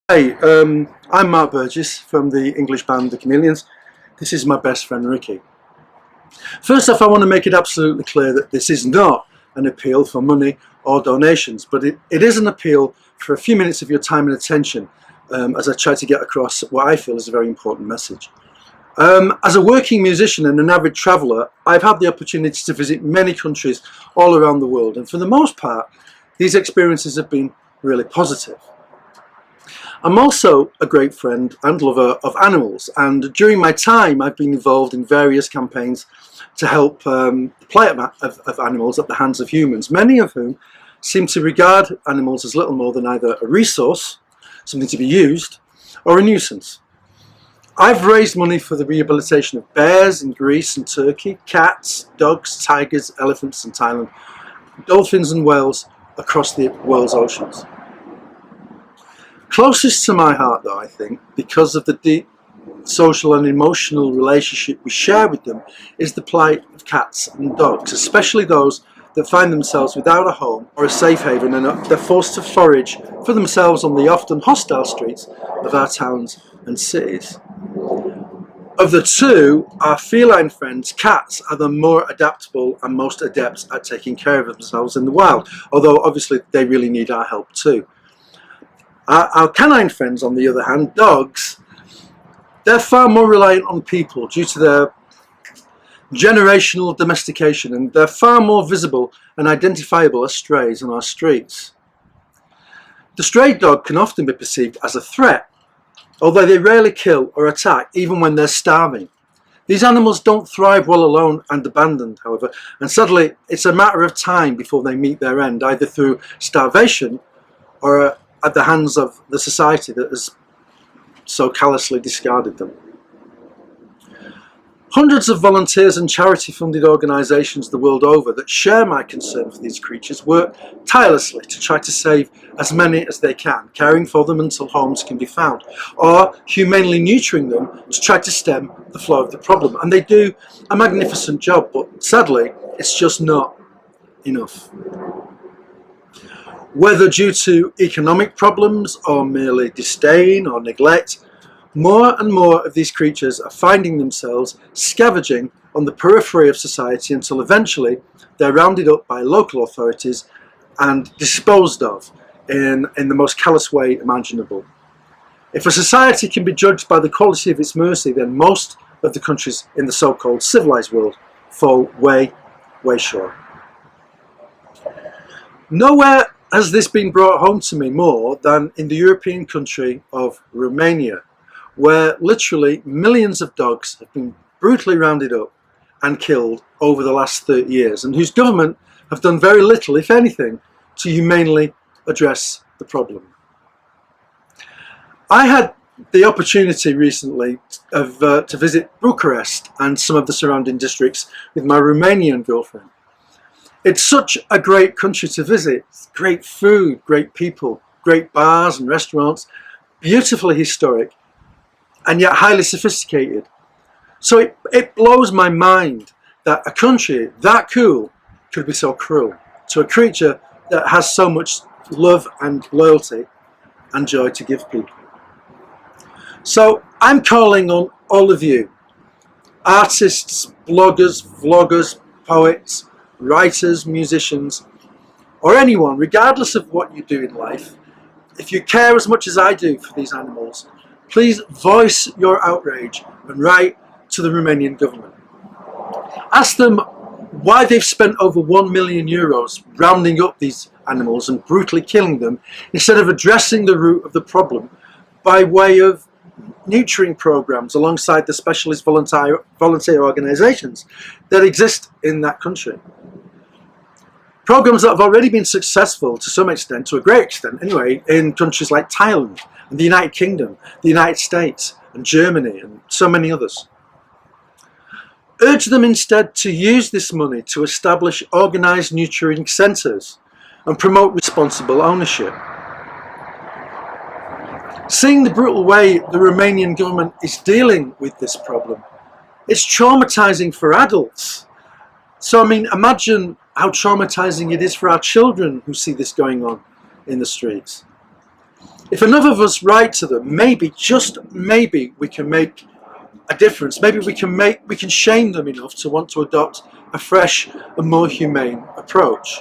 Hey, I'm Mark Burgess from the English band The Chameleons. This is my best friend Ricky. First off, I want to make it absolutely clear that this is not an appeal for money or donations, but it is an appeal for a few minutes of your time and attention as I try to get across what I feel is a very important message. As a working musician and an avid traveller, I've had the opportunity to visit many countries all around the world, and for the most part, these experiences have been really positive. I'm also a great friend and lover of animals, and during my time I've been involved in various campaigns to help the plight of animals at the hands of humans, many of whom seem to regard animals as little more than either a resource, something to be used, or a nuisance. I've raised money for the rehabilitation of bears in Greece and Turkey, cats, dogs, tigers, elephants in Thailand, dolphins and whales across the world's oceans. Closest to my heart, though, I think, because of the deep social and emotional relationship we share with them, is the plight of cats and dogs, especially those that find themselves without a home or a safe haven and they're forced to forage for themselves on the often hostile streets of our towns and cities. Of the two, our feline friends, cats, are the more adaptable and most adept at taking care of themselves in the wild, although obviously they really need our help too. Our canine friends, on the other hand, dogs, they're far more reliant on people due to their generational domestication, and they're far more visible and identifiable as strays on our streets. The stray dog can often be perceived as a threat, although they rarely kill or attack even when they're starving. These animals don't thrive well alone and abandoned, however, and sadly it's a matter of time before they meet their end, either through starvation or at the hands of the society that has so callously discarded them. Hundreds of volunteers and charity-funded organisations the world over that share my concern for these creatures work tirelessly to try to save as many as they can, caring for them until homes can be found, or humanely neutering them to try to stem the flow of the problem. And they do a magnificent job, but sadly, it's just not enough. Whether due to economic problems or merely disdain or neglect, more and more of these creatures are finding themselves scavenging on the periphery of society until eventually they're rounded up by local authorities and disposed of in the most callous way imaginable. If a society can be judged by the quality of its mercy, then most of the countries in the so-called civilized world fall way, way short. Nowhere has this been brought home to me more than in the European country of Romania, where literally millions of dogs have been brutally rounded up and killed over the last 30 years, and whose government have done very little, if anything, to humanely address the problem. I had the opportunity recently to visit Bucharest and some of the surrounding districts with my Romanian girlfriend. It's such a great country to visit. Great food, great people, great bars and restaurants, beautifully historic, and yet highly sophisticated. So it blows my mind that a country that cool could be so cruel to a creature that has so much love and loyalty and joy to give people. So I'm calling on all of you, artists, bloggers, vloggers, poets, writers, musicians, or anyone, regardless of what you do in life, if you care as much as I do for these animals, please voice your outrage and write to the Romanian government. Ask them why they've spent over €1 million rounding up these animals and brutally killing them, instead of addressing the root of the problem by way of neutering programs alongside the specialist volunteer organisations that exist in that country. Programs that have already been successful to some extent, to a great extent anyway, in countries like Thailand and the United Kingdom, the United States and Germany and so many others. Urge them instead to use this money to establish organised neutering centres and promote responsible ownership. Seeing the brutal way the Romanian government is dealing with this problem, it's traumatising for adults. So I mean, imagine how traumatising it is for our children who see this going on in the streets. If enough of us write to them, maybe, just maybe, we can make a difference. Maybe we can shame them enough to want to adopt a fresh and more humane approach.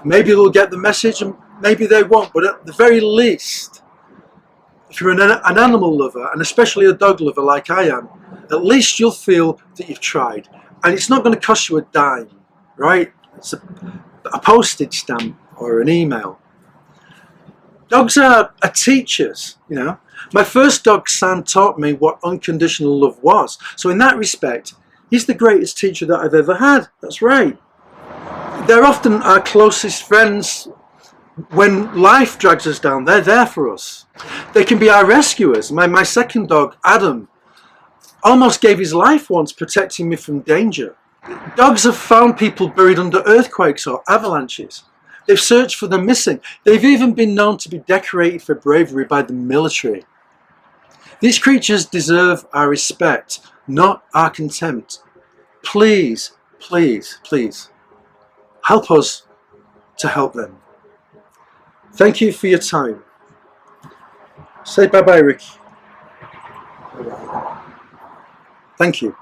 Maybe they'll get the message and maybe they won't, but at the very least, if you're an animal lover, and especially a dog lover like I am, at least you'll feel that you've tried. And it's not going to cost you a dime, right? It's a postage stamp or an email. Dogs are teachers, you know. My first dog, Sam, taught me what unconditional love was. So in that respect, he's the greatest teacher that I've ever had. That's right. They're often our closest friends. When life drags us down, they're there for us. They can be our rescuers. My second dog, Adam, almost gave his life once protecting me from danger. Dogs have found people buried under earthquakes or avalanches. They've searched for the missing. They've even been known to be decorated for bravery by the military. These creatures deserve our respect, not our contempt. Please, please, please, help us to help them. Thank you for your time. Say bye-bye, Rick. Thank you.